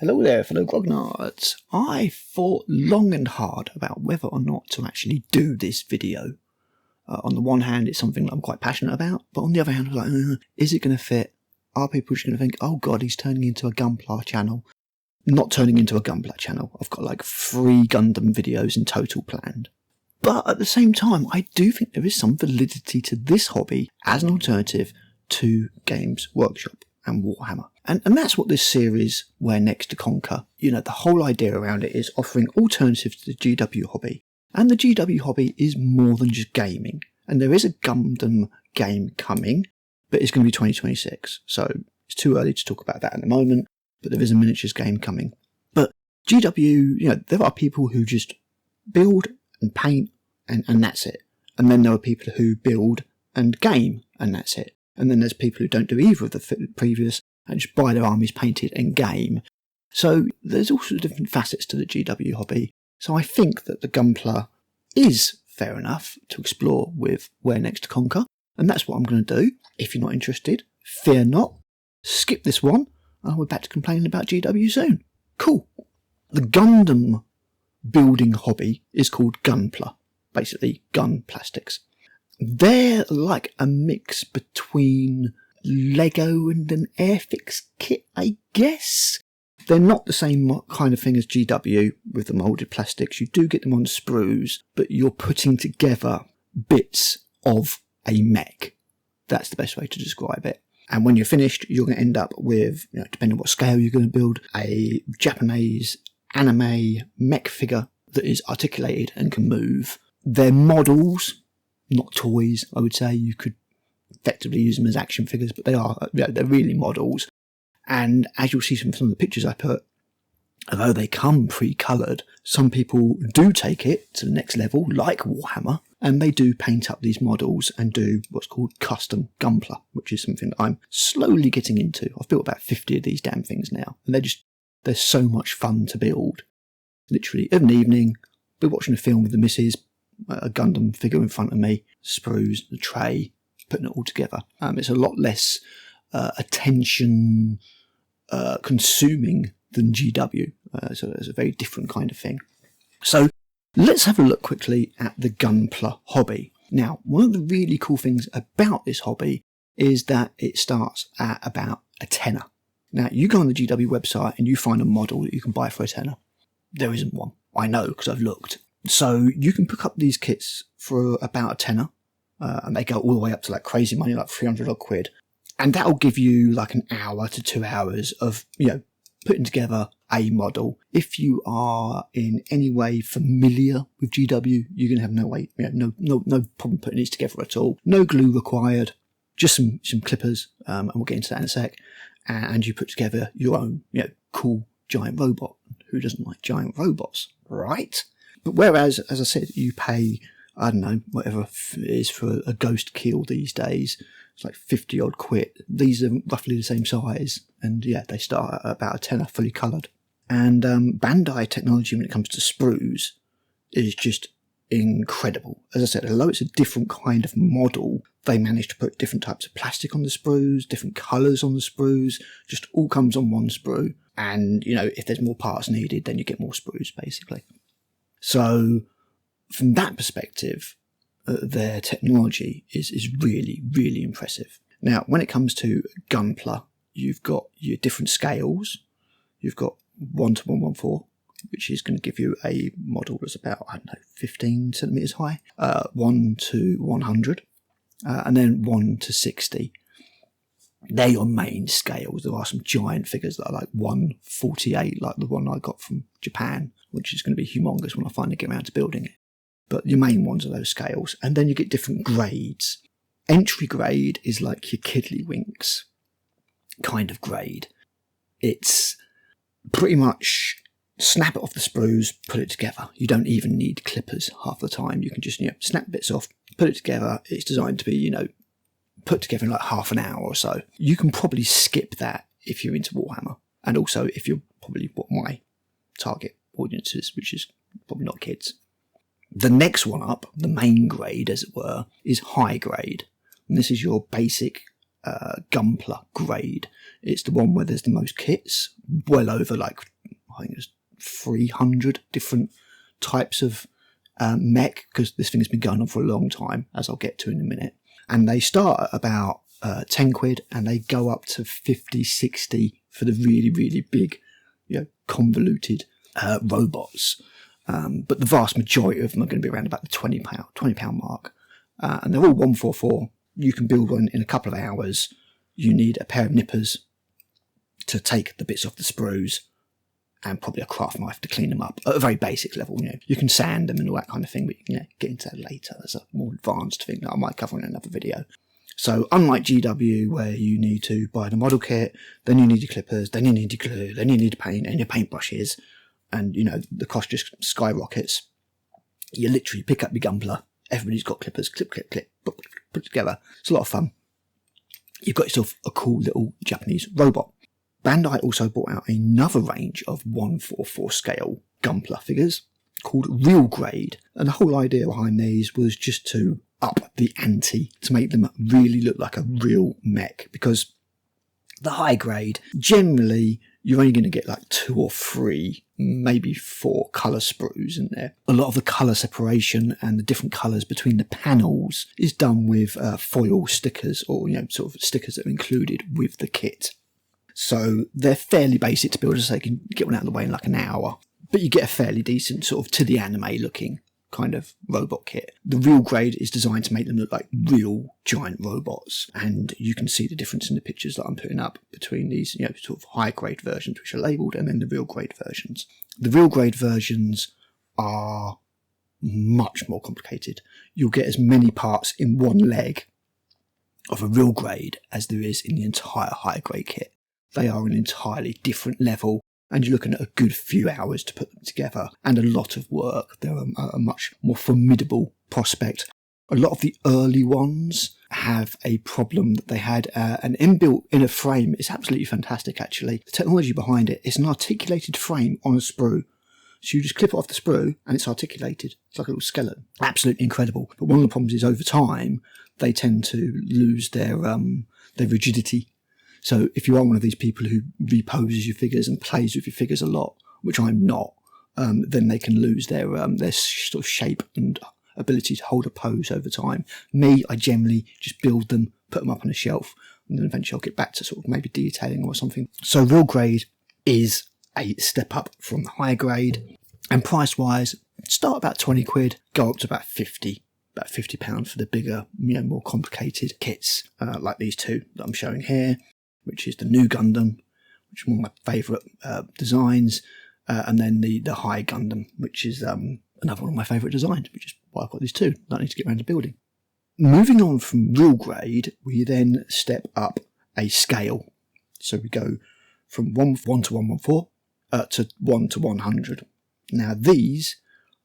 Hello there, fellow grognards. I thought long and hard about whether or not to actually do this video. On the one hand, it's something that I'm quite passionate about, but on the other hand, I was like, is it going to fit? Are people just going to think, oh god, he's turning into a Gunpla channel? Not turning into a Gunpla channel. I've got like 3 Gundam videos in total planned. But at the same time, I do think there is some validity to this hobby as an alternative to Games Workshop and Warhammer. And that's what this series, Where Next to Conquer, the whole idea around it is offering alternatives to the GW hobby. And the GW hobby is more than just gaming. And there is a Gundam game coming, but it's going to be 2026. So it's too early to talk about that at the moment, but there is a miniatures game coming. But GW, there are people who just build and paint and that's it. And then there are people who build and game and that's it. And then there's people who don't do either of the previous and just buy their armies painted and game. So there's all sorts of different facets to the GW hobby. So I think that the Gunpla is fair enough to explore with Where Next to Conquer. And that's what I'm going to do. If you're not interested, fear not. Skip this one. And we're back to complaining about GW soon. Cool. The Gundam building hobby is called Gunpla. Basically, gun plastics. They're like a mix between Lego and an Airfix kit, I guess. They're not the same kind of thing as GW with the moulded plastics. You do get them on sprues, but you're putting together bits of a mech. That's the best way to describe it. And when you're finished, you're going to end up with, depending on what scale you're going to build, a Japanese anime mech figure that is articulated and can move. They're models, not toys, I would say. You could effectively use them as action figures, but they're really models. And as you'll see from some of the pictures I put, although they come pre-coloured, some people do take it to the next level, like Warhammer, and they do paint up these models and do what's called custom Gunpla, which is something that I'm slowly getting into. I've built about 50 of these damn things now, and they're so much fun to build. Literally, of an evening, we're watching a film with the missus, a Gundam figure in front of me, sprues, the tray, putting it all together. It's a lot less attention consuming than GW, so it's a very different kind of thing. So let's have a look quickly at the Gunpla hobby. Now, one of the really cool things about this hobby is that it starts at about a tenner. Now, you go on the GW website and you find a model that you can buy for a tenner. There isn't one. I know because I've looked. So you can pick up these kits for about a tenner, and they go all the way up to like crazy money, like 300 odd quid. And that'll give you like an hour to 2 hours of, putting together a model. If you are in any way familiar with GW, you're going to have no problem putting these together at all. No glue required, just some clippers, and we'll get into that in a sec. And you put together your own, cool giant robot. Who doesn't like giant robots, right? But whereas, as I said, you pay, I don't know, whatever it is for a ghost keel these days, it's like 50 odd quid. These are roughly the same size, and they start at about a tenner fully coloured. And Bandai technology when it comes to sprues is just incredible. As I said, although it's a different kind of model, they managed to put different types of plastic on the sprues, different colours on the sprues, just all comes on one sprue. And, if there's more parts needed, then you get more sprues, basically. So, from that perspective, their technology is really, really impressive. Now, when it comes to Gunpla, you've got your different scales. You've got 1 to 114, which is going to give you a model that's about, 15 centimetres high. 1 to 100, and then 1 to 60. They're your main scales. There are some giant figures that are like 148, like the one I got from Japan, which is going to be humongous when I finally get around to building it. But your main ones are those scales. And then you get different grades. Entry grade is like your Kiddlywinks kind of grade. It's pretty much snap it off the sprues, put it together. You don't even need clippers half the time. You can just snap bits off, put it together. It's designed to be, put together in like half an hour or so. You can probably skip that if you're into Warhammer. And also if you're probably what my target audience is, which is probably not kids. The next one up, the main grade as it were, is high grade. And this is your basic Gunpla grade. It's the one where there's the most kits, well over I think it's 300 different types of mech, because this thing has been going on for a long time, as I'll get to in a minute. And they start at about 10 quid and they go up to 50, 60 for the really, really big, convoluted robots. But the vast majority of them are going to be around about the £20 mark. And they're all 144. You can build one in a couple of hours. You need a pair of nippers to take the bits off the sprues, and probably a craft knife to clean them up at a very basic level. You can sand them and all that kind of thing, but you can get into that later. There's a more advanced thing that I might cover in another video. So unlike GW, where you need to buy the model kit, then you need your clippers, then you need your glue, then you need your paint and your paintbrushes, and the cost just skyrockets. You literally pick up your Gunpla. Everybody's got clippers, clip, put together. It's a lot of fun. You've got yourself a cool little Japanese robot. Bandai also brought out another range of 144 scale Gunpla figures called Real Grade. And the whole idea behind these was just to up the ante, to make them really look like a real mech. Because the high grade, generally, you're only going to get 2 or 3, maybe 4 colour sprues in there. A lot of the colour separation and the different colours between the panels is done with foil stickers, or sort of stickers that are included with the kit. So they're fairly basic to build, so they can get one out of the way in an hour. But you get a fairly decent sort of to the anime looking kind of robot kit. The Real Grade is designed to make them look like real giant robots, and you can see the difference in the pictures that I'm putting up between these sort of high grade versions which are labelled, and then the Real Grade versions. The Real Grade versions are much more complicated. You'll get as many parts in one leg of a Real Grade as there is in the entire high grade kit. They are an entirely different level, and you're looking at a good few hours to put them together, and a lot of work. They're a much more formidable prospect. A lot of the early ones have a problem that they had an inbuilt inner frame. It's absolutely fantastic, actually. The technology behind it is an articulated frame on a sprue. So you just clip it off the sprue and it's articulated. It's like a little skeleton. Absolutely incredible. But one of the problems is over time, they tend to lose their rigidity. So if you are one of these people who reposes your figures and plays with your figures a lot, which I'm not, then they can lose their sort of shape and ability to hold a pose over time. Me, I generally just build them, put them up on a shelf, and then eventually I'll get back to sort of maybe detailing or something. So Real Grade is a step up from the high grade, and price-wise, start about 20 quid, go up to about 50. About £50 for the bigger, more complicated kits, like these two that I'm showing here, which is the new Gundam, which is one of my favourite designs, and then the High Gundam, which is another one of my favourite designs, which is why I've got these two that I need to get around to building. Moving on from Real Grade, we then step up a scale. So we go from 1 to 114 to 1 to 100. Now these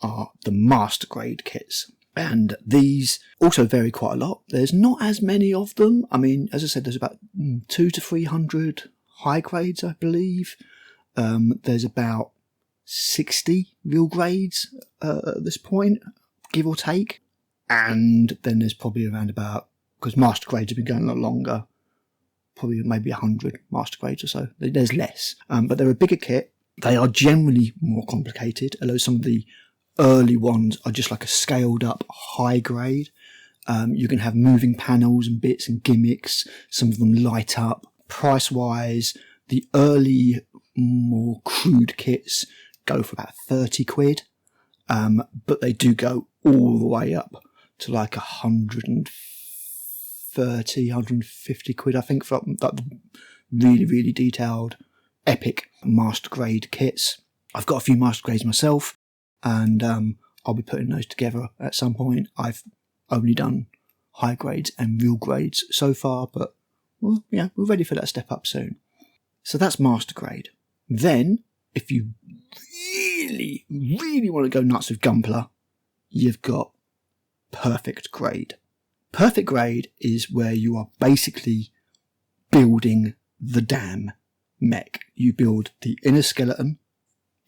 are the Master Grade kits. And these also vary quite a lot. There's not as many of them. I mean, as I said, there's about 200 to 300 high grades, I believe. There's about 60 Real Grades at this point, give or take. And then there's probably around about, because Master Grades have been going a lot longer, probably maybe 100 Master Grades or so. There's less. But they're a bigger kit. They are generally more complicated, although some of the early ones are just like a scaled up high grade. You can have moving panels and bits and gimmicks. Some of them light up. Price wise, the early more crude kits go for about 30 quid. But they do go all the way up to like 130, 150 quid, I think, for like the really, really detailed epic Master Grade kits. I've got a few Master Grades myself, and I'll be putting those together at some point. I've only done high grades and Real Grades so far, but well, yeah, we're ready for that step up soon. So that's Master Grade. Then, if you really, really want to go nuts with Gunpla, you've got Perfect Grade. Perfect Grade is where you are basically building the damn mech. You build the inner skeleton,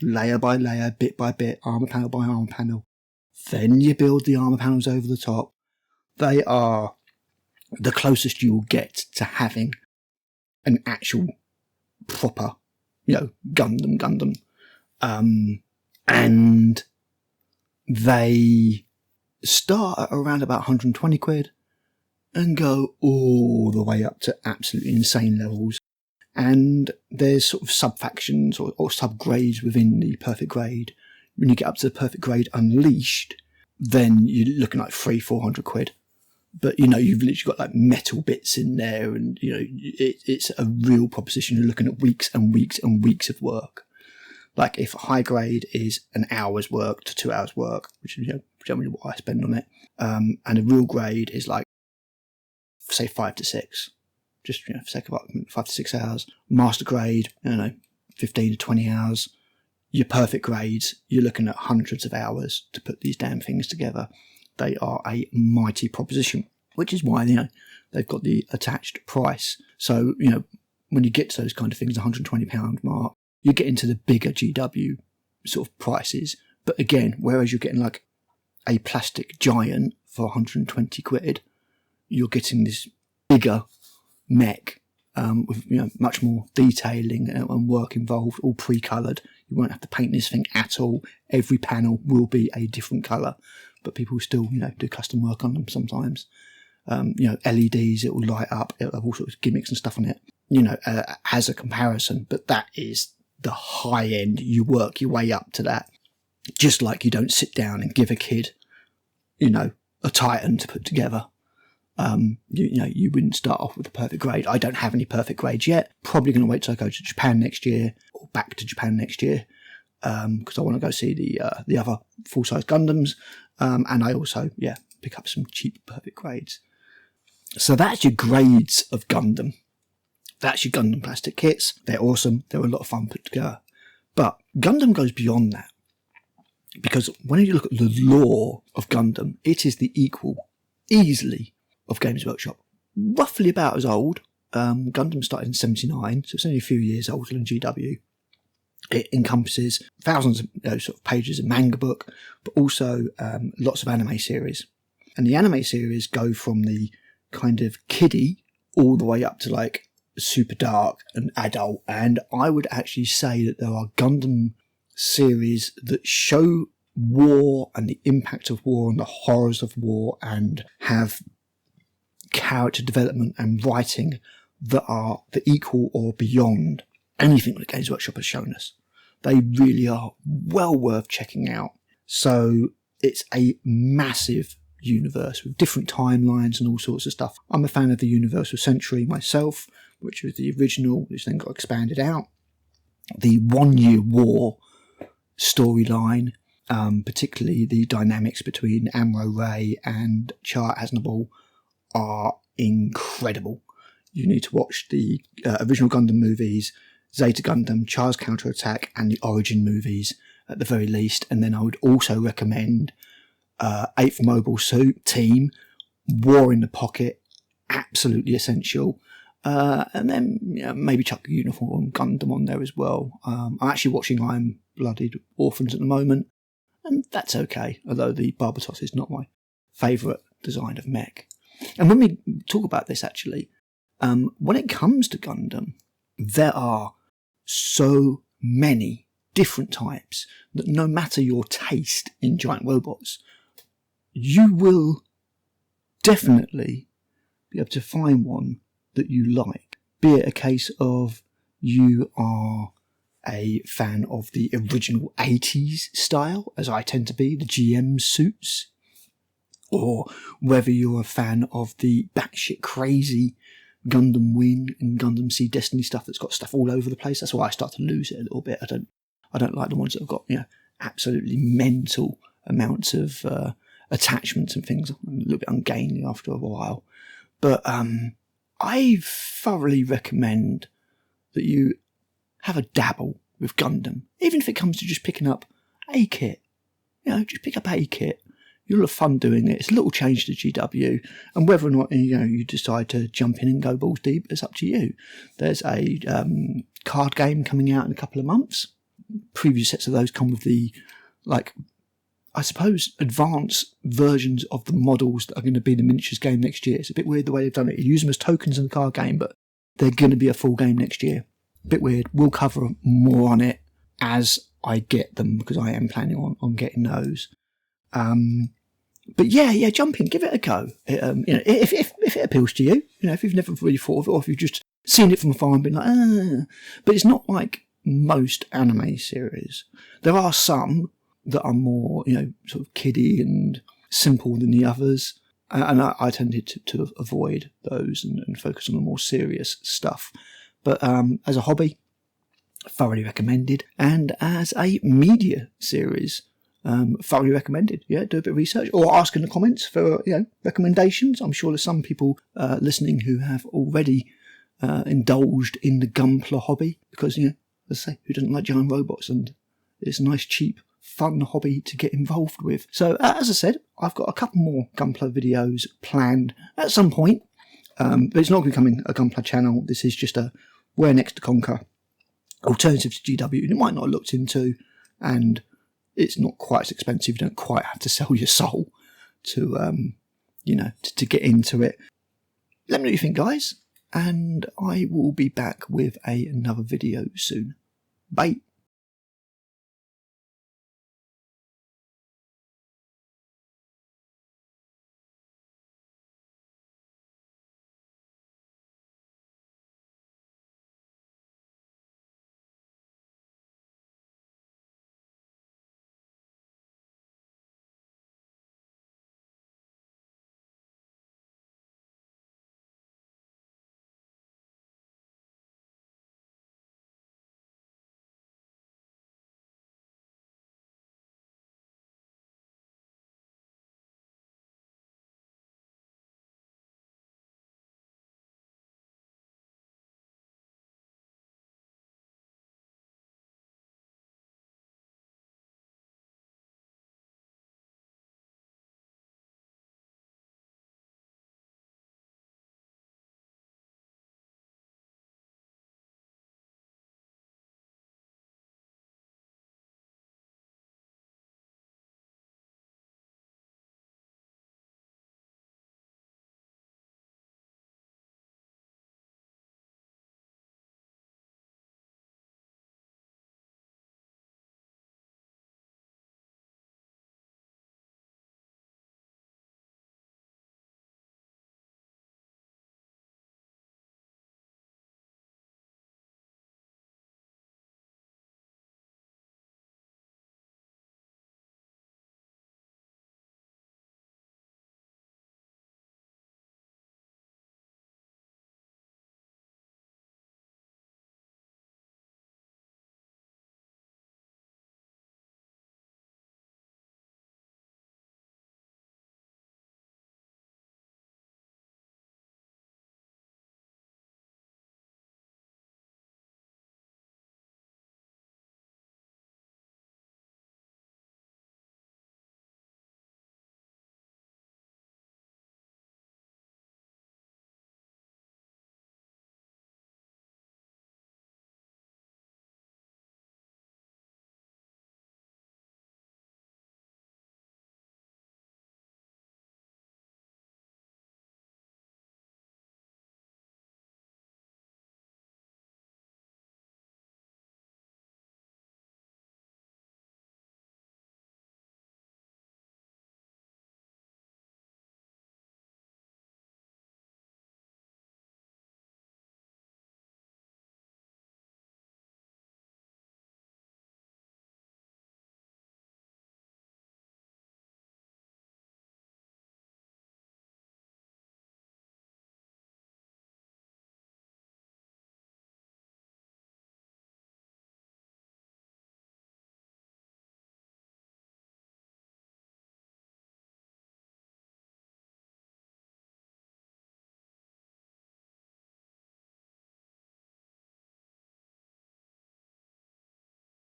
layer by layer, bit by bit, armour panel by armour panel. Then you build the armour panels over the top. They are the closest you will get to having an actual proper, Gundam. And they start at around about 120 quid and go all the way up to absolutely insane levels. And there's sort of sub-factions or sub-grades within the perfect grade. When you get up to the perfect grade unleashed, then you're looking like 300-400 quid. But, you've literally got like metal bits in there, and, it's a real proposition. You're looking at weeks and weeks and weeks of work. Like if a high grade is an hour's work to 2 hours work, which is generally what I spend on it, and a real grade is like, say, 5 to 6, just for sake of argument, 5 to 6 hours. Master grade, 15 to 20 hours. Your perfect grades, you're looking at hundreds of hours to put these damn things together. They are a mighty proposition, which is why they've got the attached price. So when you get to those kind of things, the £120 mark, you get into the bigger GW sort of prices. But again, whereas you're getting like a plastic giant for 120 quid, you're getting this bigger mech with much more detailing and work involved, all pre-coloured. You won't have to paint this thing at all. Every panel will be a different colour, but people still do custom work on them sometimes. LEDs, it will light up. It'll have all sorts of gimmicks and stuff on it. As a comparison, but that is the high end. You work your way up to that. Just like you don't sit down and give a kid, a Titan to put together. You wouldn't start off with a perfect grade. I don't have any perfect grades yet. Probably going to wait till I go to Japan next year, or back to Japan next year, because I want to go see the other full-size Gundams, and I also pick up some cheap perfect grades. So that's your grades of Gundam. That's your Gundam plastic kits. They're awesome. They're a lot of fun put together. But Gundam goes beyond that, because when you look at the lore of Gundam, it is the equal, easily, of Games Workshop. Roughly about as old. Gundam started in 79, so it's only a few years older than GW. It encompasses thousands of sort of pages of manga book, but also lots of anime series. And the anime series go from the kind of kiddie all the way up to like super dark and adult. And I would actually say that there are Gundam series that show war and the impact of war and the horrors of war, and have character development and writing that are the equal or beyond anything that Games Workshop has shown us. They really are well worth checking out. So it's a massive universe with different timelines and all sorts of stuff. I'm a fan of the Universal Century myself, which was the original, which then got expanded out. The 1 Year War storyline, particularly the dynamics between Amuro Ray and Char Aznavour, are incredible. You need to watch the original Gundam movies, Zeta Gundam, Char's Counterattack, and the Origin movies at the very least. And then I would also recommend 8th Mobile Suit Team, War in the Pocket, absolutely essential. And then maybe chuck the Uniform Gundam on there as well. I'm actually watching Iron Blooded Orphans at the moment, and that's okay, although the Barbatos is not my favourite design of mech. And when we talk about this, actually, when it comes to Gundam, there are so many different types that no matter your taste in giant robots, you will definitely be able to find one that you like. Be it a case of you are a fan of the original 80s style, as I tend to be, the GM suits, or whether you're a fan of the batshit crazy Gundam Wing and Gundam Sea Destiny stuff that's got stuff all over the place. That's why I start to lose it a little bit. I don't like the ones that have got absolutely mental amounts of attachments and things. I'm a little bit ungainly after a while. But I thoroughly recommend that you have a dabble with Gundam, even if it comes to just picking up a kit. Just pick up a kit. You'll have fun doing it. It's a little change to GW, and whether or not you decide to jump in and go balls deep, it's up to you. There's a card game coming out in a couple of months. Previous sets of those come with the I suppose, advanced versions of the models that are going to be the miniatures game next year. It's a bit weird the way they've done it. You use them as tokens in the card game, but they're going to be a full game next year. A bit weird. We'll cover more on it as I get them, because I am planning on getting those. But yeah, jump in, give it a go. If it appeals to you, if you've never really thought of it, or if you've just seen it from afar and been like, But it's not like most anime series. There are some that are more, sort of kiddie and simple than the others. And I tended to avoid those and focus on the more serious stuff. But as a hobby, thoroughly recommended. And as a media series, thoroughly recommended. Yeah, do a bit of research or ask in the comments for recommendations. I'm sure there's some people listening who have already indulged in the Gunpla hobby, because let's say, who doesn't like giant robots, and it's a nice, cheap, fun hobby to get involved with. So as I said, I've got a couple more Gunpla videos planned at some point, but it's not becoming a Gunpla channel. This is just a Where Next to Conquer alternative to GW you might not have looked into, and it's not quite as expensive. You don't quite have to sell your soul to to get into it. Let me know what you think, guys, and I will be back with another video soon. Bye.